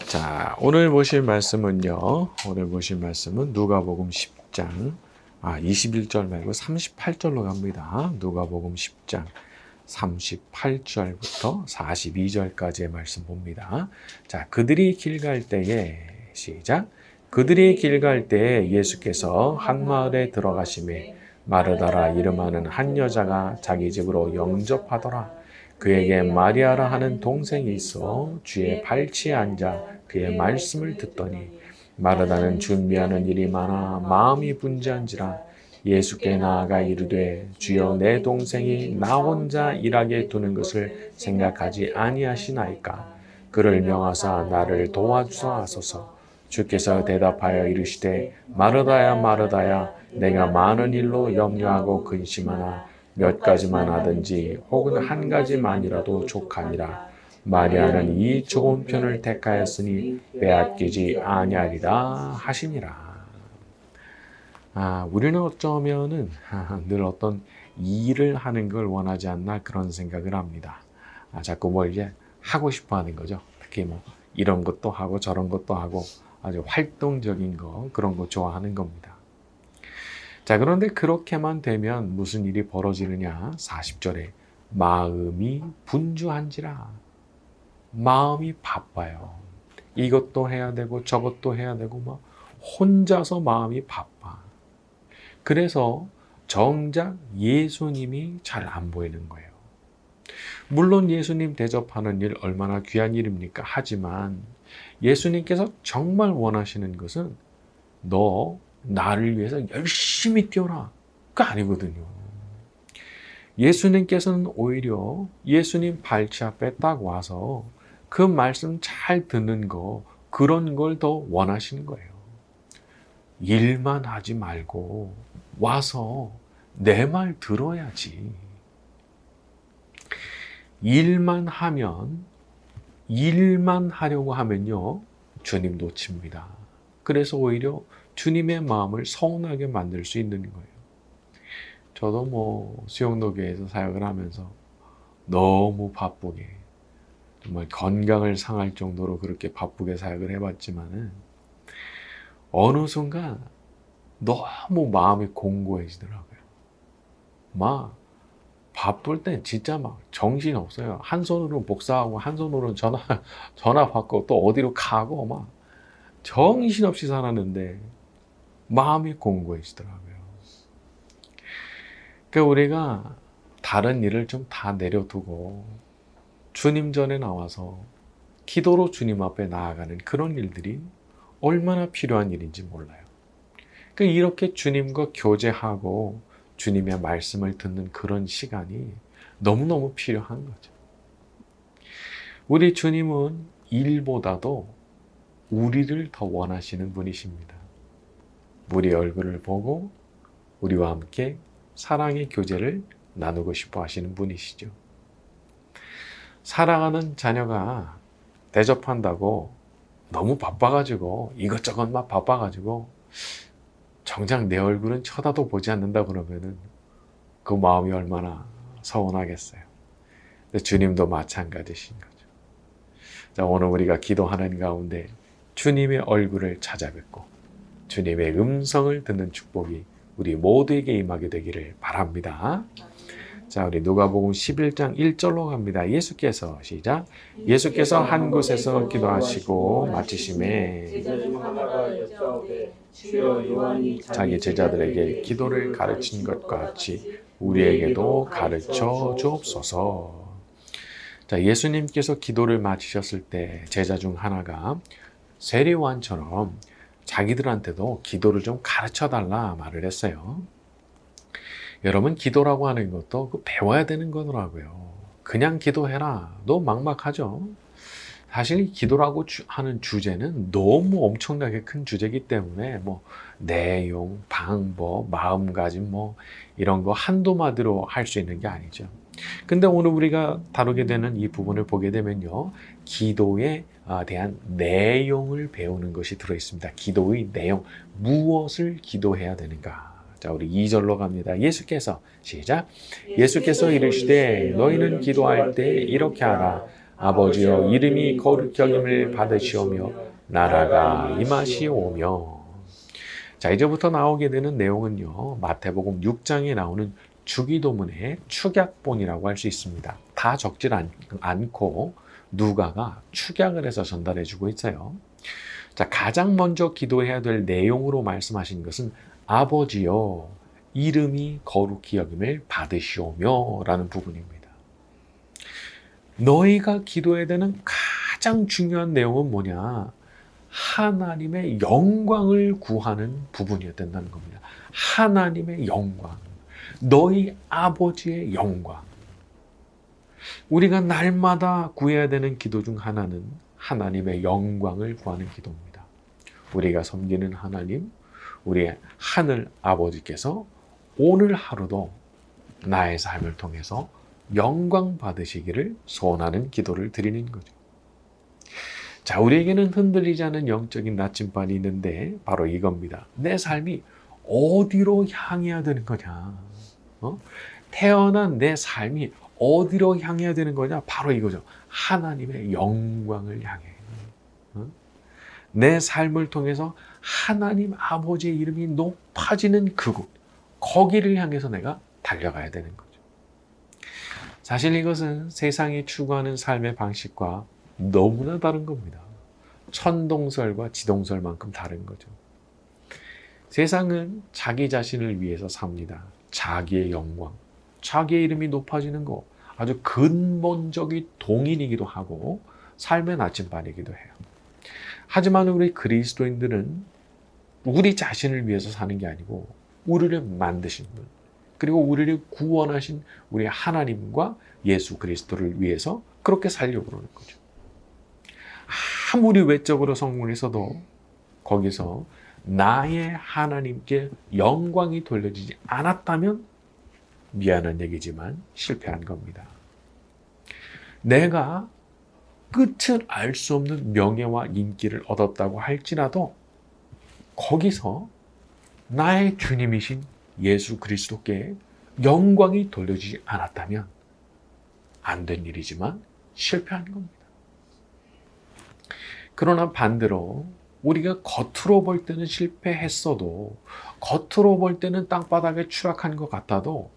자, 오늘 보실 말씀은요. 오늘 보실 말씀은 누가복음 10장 21절 말고 38절로 갑니다. 누가복음 10장 38절부터 42절까지의 말씀 봅니다. 자, 그들이 길 갈 때에 시작. 그들이 길 갈 때에 예수께서 한 마을에 들어가시매 마르다라 이름하는 한 여자가 자기 집으로 영접하더라. 그에게 마리아라 하는 동생이 있어 주의 발치에 앉아 그의 말씀을 듣더니 마르다는 준비하는 일이 많아 마음이 분주한지라 예수께 나아가 이르되 주여 내 동생이 나 혼자 일하게 두는 것을 생각하지 아니하시나이까. 그를 명하사 나를 도와주사 하소서. 주께서 대답하여 이르시되 마르다야 마르다야 내가 많은 일로 염려하고 근심하나 몇 가지만 하든지 혹은 한 가지만이라도 족하니라. 마리아는 이 좋은 편을 택하였으니 빼앗기지 아니하리라 하시니라. 우리는 어쩌면은 늘 어떤 일을 하는 걸 원하지 않나 그런 생각을 합니다. 자꾸 뭘 이제 하고 싶어 하는 거죠. 특히 뭐 이런 것도 하고 저런 것도 하고 아주 활동적인 거 그런 거 좋아하는 겁니다. 자, 그런데 그렇게만 되면 무슨 일이 벌어지느냐? 40절에 마음이 분주한지라. 마음이 바빠요. 이것도 해야 되고 저것도 해야 되고 막 혼자서 마음이 바빠. 그래서 정작 예수님이 잘 안 보이는 거예요. 물론 예수님 대접하는 일 얼마나 귀한 일입니까? 하지만 예수님께서 정말 원하시는 것은 너 나를 위해서 열심히 뛰어라. 그거 아니거든요. 예수님께서는 오히려 예수님 발치 앞에 딱 와서 그 말씀 잘 듣는 거 그런 걸 더 원하시는 거예요. 일만 하지 말고 와서 내 말 들어야지. 일만 하려고 하면요. 주님 놓칩니다. 그래서 오히려 주님의 마음을 서운하게 만들 수 있는 거예요. 저도 뭐 수영노교회에서 사역을 하면서 너무 바쁘게 정말 건강을 상할 정도로 그렇게 바쁘게 사역을 해봤지만은 어느 순간 너무 마음이 공고해지더라고요. 막 바쁠 땐 진짜 막 정신 없어요. 한 손으로 복사하고 한 손으로 전화 받고 또 어디로 가고 막 정신없이 살았는데 마음이 공고해지더라고요. 그러니까 우리가 다른 일을 좀 다 내려두고 주님 전에 나와서 기도로 주님 앞에 나아가는 그런 일들이 얼마나 필요한 일인지 몰라요. 그러니까 이렇게 주님과 교제하고 주님의 말씀을 듣는 그런 시간이 너무너무 필요한 거죠. 우리 주님은 일보다도 우리를 더 원하시는 분이십니다. 우리 얼굴을 보고 우리와 함께 사랑의 교제를 나누고 싶어 하시는 분이시죠. 사랑하는 자녀가 대접한다고 너무 바빠가지고 이것저것 막 바빠가지고 정작 내 얼굴은 쳐다도 보지 않는다 그러면은 그 마음이 얼마나 서운하겠어요. 근데 주님도 마찬가지신 거죠. 자, 오늘 우리가 기도하는 가운데 주님의 얼굴을 찾아뵙고 주님의 음성을 듣는 축복이 우리 모두에게 임하게 되기를 바랍니다. 자, 우리 누가복음 11장 1절로 갑니다. 예수께서 시작. 예수께서 한 곳에서 기도하시고 마치심에 자기 제자들에게 기도를 가르친 것과 같이 우리에게도 가르쳐 주옵소서. 자, 예수님께서 기도를 마치셨을 때 제자 중 하나가 세례요한처럼 자기들한테도 기도를 좀 가르쳐 달라 말을 했어요. 여러분, 기도라고 하는 것도 배워야 되는 거더라고요. 그냥 기도해라. 너무 막막하죠? 사실 기도라고 하는 주제는 너무 엄청나게 큰 주제이기 때문에 뭐 내용, 방법, 마음가짐 뭐 이런 거 한두 마디로 할 수 있는 게 아니죠. 근데 오늘 우리가 다루게 되는 이 부분을 보게 되면요. 기도에 대한 내용을 배우는 것이 들어있습니다. 기도의 내용, 무엇을 기도해야 되는가? 자, 우리 2절로 갑니다. 예수께서 시작. 예수께서 이르시되 너희는 기도할 때 이렇게 하라. 아버지여 이름이 거룩히 여김을 받으시오며 나라가 임하시오며. 자, 이제부터 나오게 되는 내용은요, 마태복음 6장에 나오는 주기도문의 축약본이라고 할 수 있습니다. 다 적질 않고 누가가 축약을 해서 전달해 주고 있어요. 자, 가장 먼저 기도해야 될 내용으로 말씀하신 것은 아버지여 이름이 거룩히 여김을 받으시오며 라는 부분입니다. 너희가 기도해야 되는 가장 중요한 내용은 뭐냐? 하나님의 영광을 구하는 부분이어야 된다는 겁니다. 하나님의 영광, 너희 아버지의 영광. 우리가 날마다 구해야 되는 기도 중 하나는 하나님의 영광을 구하는 기도입니다. 우리가 섬기는 하나님, 우리의 하늘 아버지께서 오늘 하루도 나의 삶을 통해서 영광 받으시기를 소원하는 기도를 드리는 거죠. 자, 우리에게는 흔들리지 않은 영적인 나침반이 있는데 바로 이겁니다. 내 삶이 어디로 향해야 되는 거냐? 태어난 내 삶이 어디로 향해야 되는 거냐? 바로 이거죠. 하나님의 영광을 향해. 내 삶을 통해서 하나님 아버지의 이름이 높아지는 그곳, 거기를 향해서 내가 달려가야 되는 거죠. 사실 이것은 세상이 추구하는 삶의 방식과 너무나 다른 겁니다. 천동설과 지동설만큼 다른 거죠. 세상은 자기 자신을 위해서 삽니다. 자기의 영광, 자기의 이름이 높아지는 거 아주 근본적인 동인이기도 하고 삶의 나침반이기도 해요. 하지만 우리 그리스도인들은 우리 자신을 위해서 사는 게 아니고 우리를 만드신 분, 그리고 우리를 구원하신 우리 하나님과 예수 그리스도를 위해서 그렇게 살려고 그러는 거죠. 아무리 외적으로 성공해서도 거기서 나의 하나님께 영광이 돌려지지 않았다면 미안한 얘기지만 실패한 겁니다. 내가 끝을 알 수 없는 명예와 인기를 얻었다고 할지라도 거기서 나의 주님이신 예수 그리스도께 영광이 돌려지지 않았다면 안 된 일이지만 실패한 겁니다. 그러나 반대로 우리가 겉으로 볼 때는 실패했어도, 겉으로 볼 때는 땅바닥에 추락한 것 같아도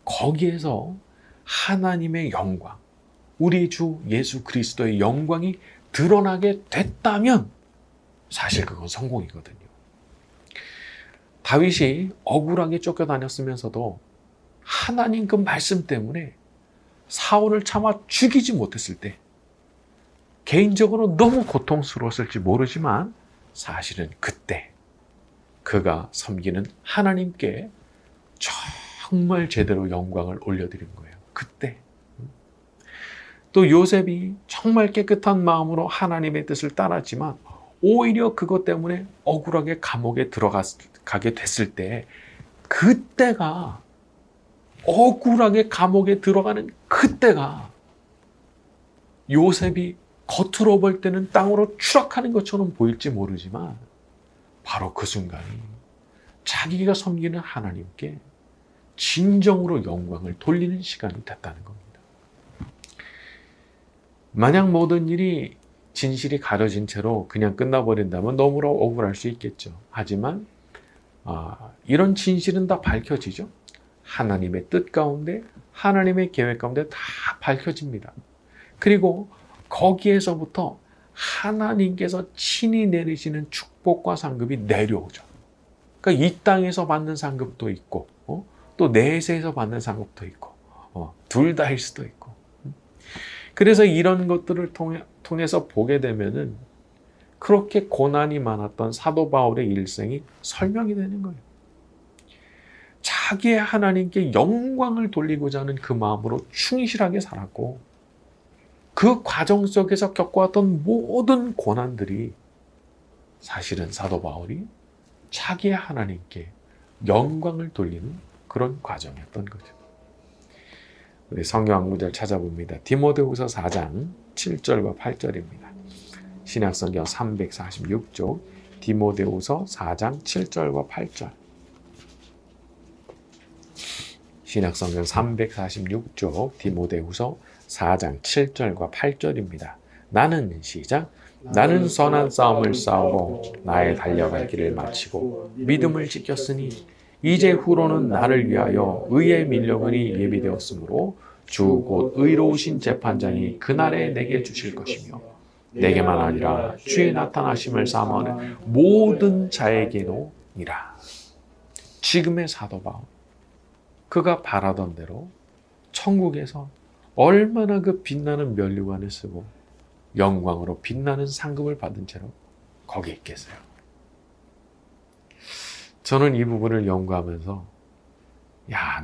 거기에서 하나님의 영광, 우리 주 예수 그리스도의 영광이 드러나게 됐다면 사실 그건 성공이거든요. 다윗이 억울하게 쫓겨다녔으면서도 하나님 그 말씀 때문에 사울을 차마 죽이지 못했을 때 개인적으로 너무 고통스러웠을지 모르지만 사실은 그때 그가 섬기는 하나님께 정말 제대로 영광을 올려드린 거예요. 그때. 또 요셉이 정말 깨끗한 마음으로 하나님의 뜻을 따랐지만 오히려 그것 때문에 억울하게 감옥에 들어가게 됐을 때 그때가 억울하게 감옥에 들어가는 그때가 요셉이 겉으로 볼 때는 땅으로 추락하는 것처럼 보일지 모르지만 바로 그 순간이 자기가 섬기는 하나님께 진정으로 영광을 돌리는 시간이 됐다는 겁니다. 만약 모든 일이 진실이 가려진 채로 그냥 끝나버린다면 너무나 억울할 수 있겠죠. 하지만 이런 진실은 다 밝혀지죠. 하나님의 뜻 가운데, 하나님의 계획 가운데 다 밝혀집니다. 그리고 거기에서부터 하나님께서 친히 내리시는 축복과 상급이 내려오죠. 그러니까 이 땅에서 받는 상급도 있고, 또 내세에서 받는 상급도 있고, 둘 다일 수도 있고. 그래서 이런 것들을 통해서 보게 되면은 그렇게 고난이 많았던 사도 바울의 일생이 설명이 되는 거예요. 자기의 하나님께 영광을 돌리고자 하는 그 마음으로 충실하게 살았고 그 과정 속에서 겪어왔던 모든 고난들이 사실은 사도 바울이 자기의 하나님께 영광을 돌리는 그런 과정이었던 거죠. 우리 성경 한 구절 찾아봅니다. 디모데후서 4장 7절과 8절입니다. 신약성경 346쪽 디모데후서 4장 7절과 8절. 신약성경 346쪽 디모데후서 4장 7절과 8절입니다. 나는 시작. 나는 선한 싸움을 싸우고 나의 달려갈 길을 마치고 믿음을 지켰으니 이제 후로는 나를 위하여 의의 밀려건이 예비되었으므로 주 곧 의로우신 재판장이 그날에 내게 주실 것이며 내게만 아니라 주의 나타나심을 사모하는 모든 자에게노니라. 지금의 사도 바울, 그가 바라던 대로 천국에서 얼마나 그 빛나는 면류관을 쓰고 영광으로 빛나는 상급을 받은 채로 거기 있겠어요. 저는 이 부분을 연구하면서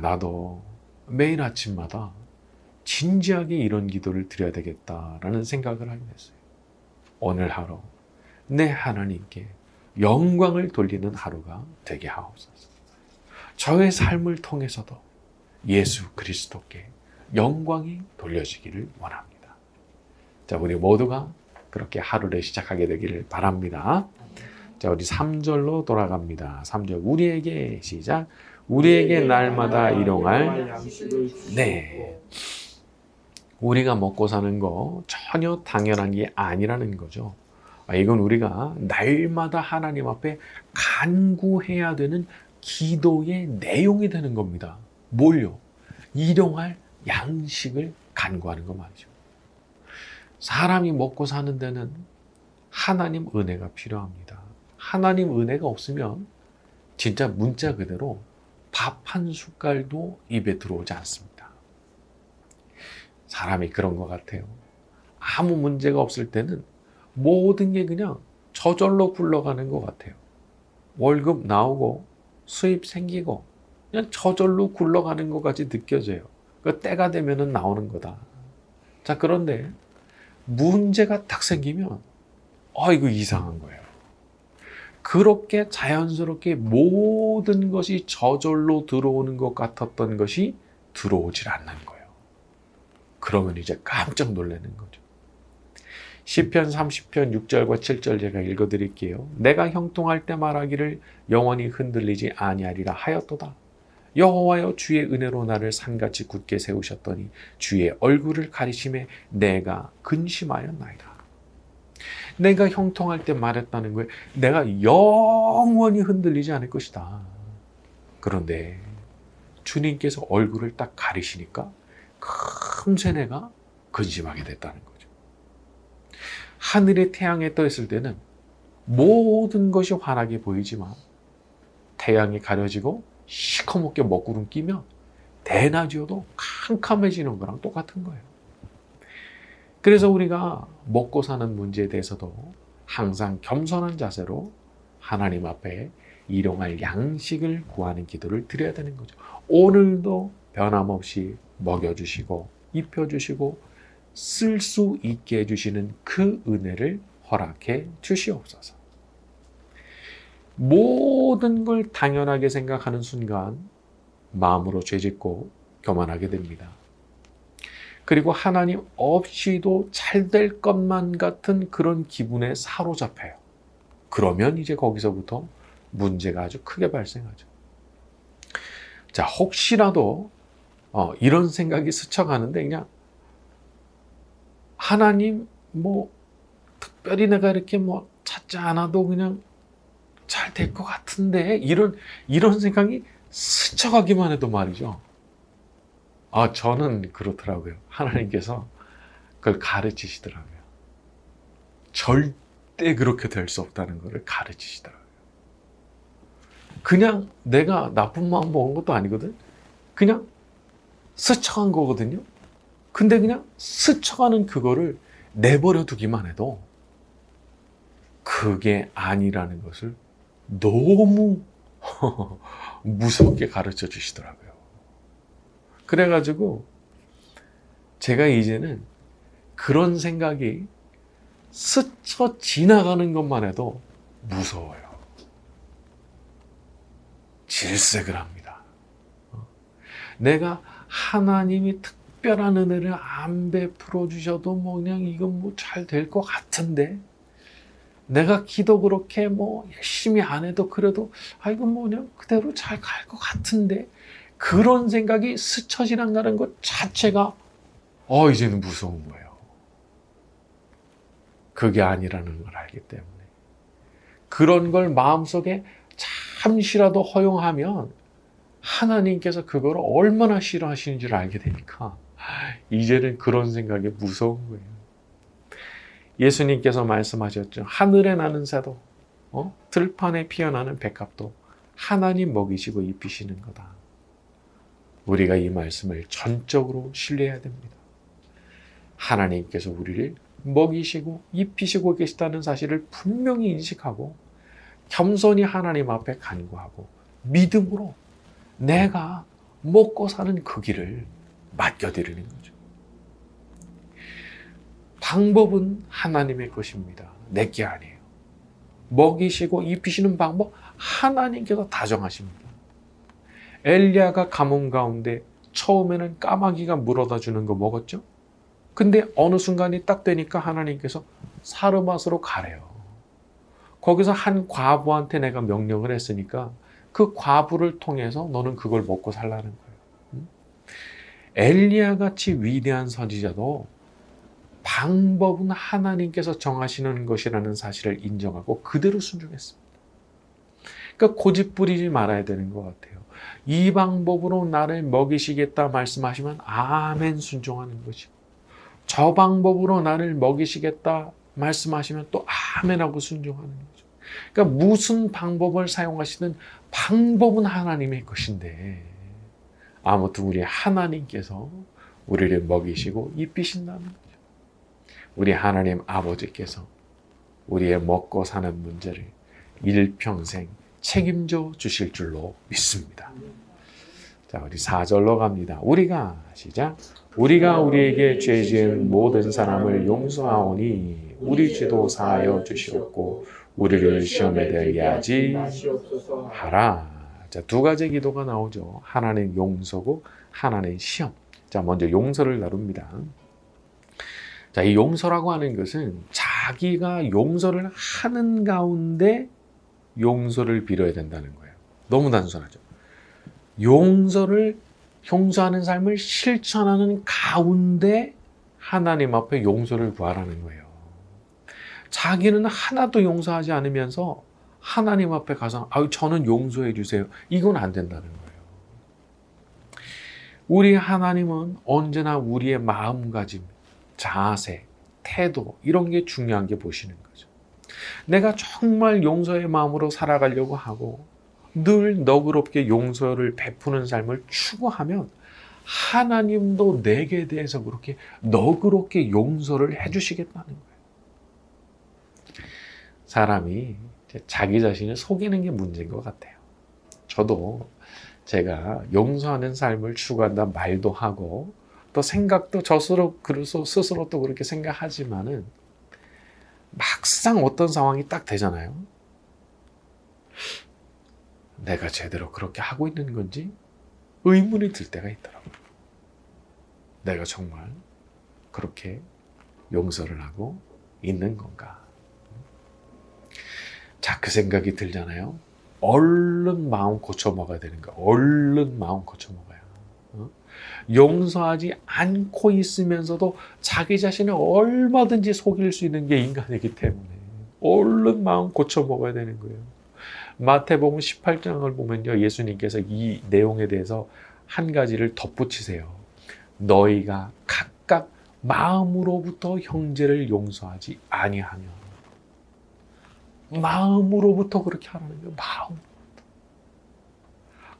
나도 매일 아침마다 진지하게 이런 기도를 드려야 되겠다라는 생각을 하게 됐어요. 오늘 하루 내 하나님께 영광을 돌리는 하루가 되게 하옵소서. 저의 삶을 통해서도 예수 그리스도께 영광이 돌려지기를 원합니다. 자, 우리 모두가 그렇게 하루를 시작하게 되기를 바랍니다. 자, 우리 3절로 돌아갑니다. 3절. 우리에게 시작. 우리에게 날마다 일용할 우리가 먹고 사는 거 전혀 당연한 게 아니라는 거죠. 이건 우리가 날마다 하나님 앞에 간구해야 되는 기도의 내용이 되는 겁니다. 뭘요? 일용할 양식을 간구하는 거 말이죠. 사람이 먹고 사는 데는 하나님 은혜가 필요합니다. 하나님 은혜가 없으면 진짜 문자 그대로 밥 한 숟갈도 입에 들어오지 않습니다. 사람이 그런 것 같아요. 아무 문제가 없을 때는 모든 게 그냥 저절로 굴러가는 것 같아요. 월급 나오고 수입 생기고 그냥 저절로 굴러가는 것 같이 느껴져요. 그 때가 되면은 나오는 거다. 자, 그런데 문제가 딱 생기면 이거 이상한 거예요. 그렇게 자연스럽게 모든 것이 저절로 들어오는 것 같았던 것이 들어오질 않는 거예요. 그러면 이제 깜짝 놀라는 거죠. 시편 30편 6절과 7절 제가 읽어드릴게요. 내가 형통할 때 말하기를 영원히 흔들리지 아니하리라 하였도다. 여호와여 주의 은혜로 나를 산같이 굳게 세우셨더니 주의 얼굴을 가리심에 내가 근심하였나이다. 내가 형통할 때 말했다는 거예요. 내가 영원히 흔들리지 않을 것이다. 그런데 주님께서 얼굴을 딱 가리시니까 금세 내가 근심하게 됐다는 거죠. 하늘에 태양이 떠 있을 때는 모든 것이 환하게 보이지만 태양이 가려지고 시커멓게 먹구름 끼면 대낮이어도 캄캄해지는 거랑 똑같은 거예요. 그래서 우리가 먹고 사는 문제에 대해서도 항상 겸손한 자세로 하나님 앞에 일용할 양식을 구하는 기도를 드려야 되는 거죠. 오늘도 변함없이 먹여주시고 입혀주시고 쓸 수 있게 해주시는 그 은혜를 허락해 주시옵소서. 모든 걸 당연하게 생각하는 순간 마음으로 죄짓고 교만하게 됩니다. 그리고 하나님 없이도 잘 될 것만 같은 그런 기분에 사로잡혀요. 그러면 이제 거기서부터 문제가 아주 크게 발생하죠. 자, 혹시라도 이런 생각이 스쳐가는데 그냥 하나님 특별히 내가 이렇게 찾지 않아도 그냥 잘 될 것 같은데 이런 생각이 스쳐가기만 해도 말이죠. 저는 그렇더라고요. 하나님께서 그걸 가르치시더라고요. 절대 그렇게 될 수 없다는 것을 가르치시더라고요. 그냥 내가 나쁜 마음 먹은 것도 아니거든. 그냥 스쳐간 거거든요. 근데 그냥 스쳐가는 그거를 내버려 두기만 해도 그게 아니라는 것을 너무 무섭게 가르쳐 주시더라고요. 그래가지고 제가 이제는 그런 생각이 스쳐 지나가는 것만 해도 무서워요. 질색을 합니다. 내가 하나님이 특별한 은혜를 안 베풀어 주셔도 그냥 이건 잘 될 것 같은데 내가 기도 그렇게 열심히 안 해도 그래도 이건 그냥 그대로 잘 갈 것 같은데 그런 생각이 스쳐 지나가는 것 자체가 이제는 무서운 거예요. 그게 아니라는 걸 알기 때문에. 그런 걸 마음속에 잠시라도 허용하면 하나님께서 그걸 얼마나 싫어하시는지를 알게 되니까 이제는 그런 생각이 무서운 거예요. 예수님께서 말씀하셨죠. 하늘에 나는 새도 들판에 피어나는 백합도 하나님 먹이시고 입히시는 거다. 우리가 이 말씀을 전적으로 신뢰해야 됩니다. 하나님께서 우리를 먹이시고 입히시고 계시다는 사실을 분명히 인식하고 겸손히 하나님 앞에 간구하고 믿음으로 내가 먹고 사는 그 길을 맡겨드리는 거죠. 방법은 하나님의 것입니다. 내게 아니에요. 먹이시고 입히시는 방법 하나님께서 다 정하십니다. 엘리야가 가뭄 가운데 처음에는 까마귀가 물어다 주는 거 먹었죠? 근데 어느 순간이 딱 되니까 하나님께서 사르밧으로 가래요. 거기서 한 과부한테 내가 명령을 했으니까 그 과부를 통해서 너는 그걸 먹고 살라는 거예요. 엘리야 같이 위대한 선지자도 방법은 하나님께서 정하시는 것이라는 사실을 인정하고 그대로 순종했습니다. 그러니까 고집 부리지 말아야 되는 것 같아요. 이 방법으로 나를 먹이시겠다 말씀하시면 아멘 순종하는 것이고, 저 방법으로 나를 먹이시겠다 말씀하시면 또 아멘하고 순종하는 거죠. 그러니까 무슨 방법을 사용하시든 방법은 하나님의 것인데, 아무튼 우리 하나님께서 우리를 먹이시고 입히신다는 거죠. 우리 하나님 아버지께서 우리의 먹고 사는 문제를 일평생 책임져 주실 줄로 믿습니다. 자, 우리 4절로 갑니다. 시작. 우리가 우리에게 죄 지은 모든 사람을 용서하오니 우리 죄도 사하여 주시옵고 우리를 시험에 들게 하지 하라. 자, 두 가지 기도가 나오죠. 하나는 용서고 하나는 시험. 자, 먼저 용서를 다룹니다. 자, 이 용서라고 하는 것은 자기가 용서를 하는 가운데 용서를 빌어야 된다는 거예요. 너무 단순하죠. 용서하는 삶을 실천하는 가운데 하나님 앞에 용서를 구하라는 거예요. 자기는 하나도 용서하지 않으면서 하나님 앞에 가서 저는 용서해 주세요. 이건 안 된다는 거예요. 우리 하나님은 언제나 우리의 마음가짐, 자세, 태도 이런 게 중요한 게 보시는 거죠. 내가 정말 용서의 마음으로 살아가려고 하고 늘 너그럽게 용서를 베푸는 삶을 추구하면 하나님도 내게 대해서 그렇게 너그럽게 용서를 해주시겠다는 거예요. 사람이 자기 자신을 속이는 게 문제인 것 같아요. 저도 제가 용서하는 삶을 추구한다 말도 하고 또 생각도 스스로 또 그렇게 생각하지만은 막상 어떤 상황이 딱 되잖아요. 내가 제대로 그렇게 하고 있는 건지 의문이 들 때가 있더라고요. 내가 정말 그렇게 용서를 하고 있는 건가? 자, 그 생각이 들잖아요. 얼른 마음 고쳐 먹어야 되는 거야. 얼른 마음 고쳐 먹어야. 용서하지 않고 있으면서도 자기 자신을 얼마든지 속일 수 있는 게 인간이기 때문에 얼른 마음 고쳐 먹어야 되는 거예요. 마태복음 18장을 보면요, 예수님께서 이 내용에 대해서 한 가지를 덧붙이세요. 너희가 각각 마음으로부터 형제를 용서하지 아니하면. 마음으로부터 그렇게 하라는 거예요. 마음으로부터.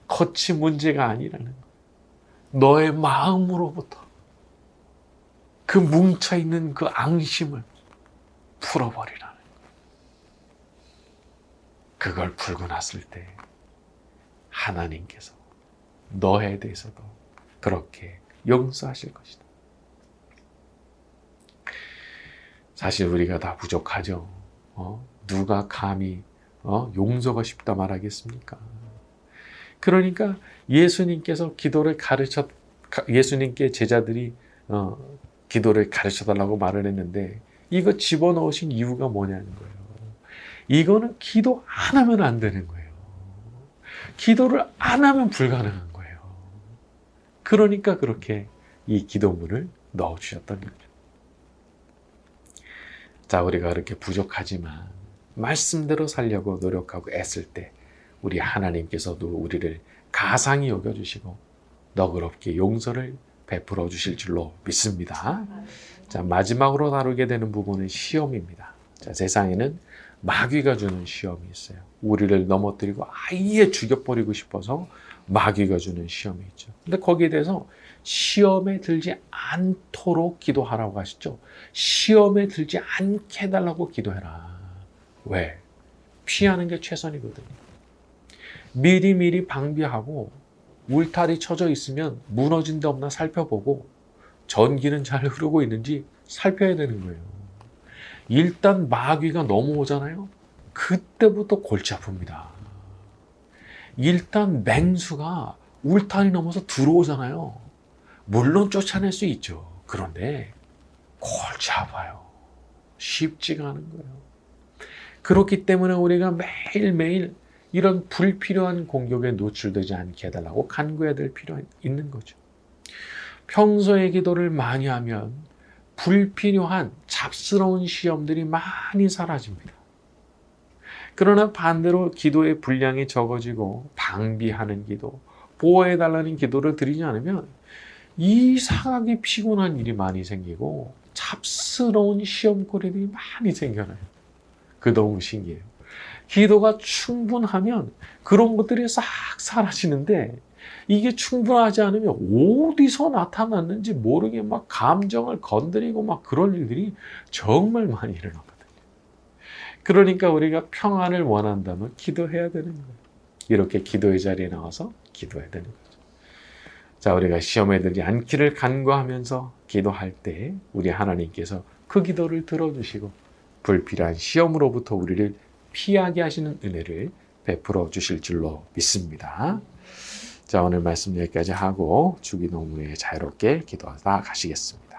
겉이 문제가 아니라는 거예요. 너의 마음으로부터 그 뭉쳐있는 그 앙심을 풀어버리라는 거예요. 그걸 풀고 났을 때 하나님께서 너에 대해서도 그렇게 용서하실 것이다. 사실 우리가 다 부족하죠. 누가 감히 용서가 쉽다 말하겠습니까? 그러니까 예수님께서 예수님께 제자들이 기도를 가르쳐 달라고 말을 했는데 이거 집어넣으신 이유가 뭐냐는 거예요. 이거는 기도 안 하면 안 되는 거예요. 기도를 안 하면 불가능한 거예요. 그러니까 그렇게 이 기도문을 넣어주셨던 거죠. 자, 우리가 그렇게 부족하지만 말씀대로 살려고 노력하고 애쓸 때 우리 하나님께서도 우리를 가상히 여겨주시고 너그럽게 용서를 베풀어 주실 줄로 믿습니다. 자, 마지막으로 다루게 되는 부분은 시험입니다. 자, 세상에는 마귀가 주는 시험이 있어요. 우리를 넘어뜨리고 아예 죽여버리고 싶어서 마귀가 주는 시험이 있죠. 근데 거기에 대해서 시험에 들지 않도록 기도하라고 하시죠. 시험에 들지 않게 해달라고 기도해라. 왜? 피하는 게 최선이거든요. 미리미리 방비하고 울타리 쳐져 있으면 무너진 데 없나 살펴보고 전기는 잘 흐르고 있는지 살펴야 되는 거예요. 일단 마귀가 넘어오잖아요. 그때부터 골치 아픕니다. 일단 맹수가 울타리 넘어서 들어오잖아요. 물론 쫓아낼 수 있죠. 그런데 골치 아파요. 쉽지가 않은 거예요. 그렇기 때문에 우리가 매일매일 이런 불필요한 공격에 노출되지 않게 해달라고 간구해야 될 필요가 있는 거죠. 평소에 기도를 많이 하면 불필요한 잡스러운 시험들이 많이 사라집니다. 그러나 반대로 기도의 분량이 적어지고 방비하는 기도, 보호해달라는 기도를 드리지 않으면 이상하게 피곤한 일이 많이 생기고 잡스러운 시험거리들이 많이 생겨나요. 그 너무 신기해요. 기도가 충분하면 그런 것들이 싹 사라지는데 이게 충분하지 않으면 어디서 나타났는지 모르게 막 감정을 건드리고 막 그런 일들이 정말 많이 일어나거든요. 그러니까 우리가 평안을 원한다면 기도해야 되는 거예요. 이렇게 기도의 자리에 나와서 기도해야 되는 거죠. 자, 우리가 시험에 들지 않기를 간구하면서 기도할 때 우리 하나님께서 그 기도를 들어주시고 불필요한 시험으로부터 우리를 피하게 하시는 은혜를 베풀어 주실 줄로 믿습니다. 자, 오늘 말씀 여기까지 하고 주기도문에 자유롭게 기도하다 가시겠습니다.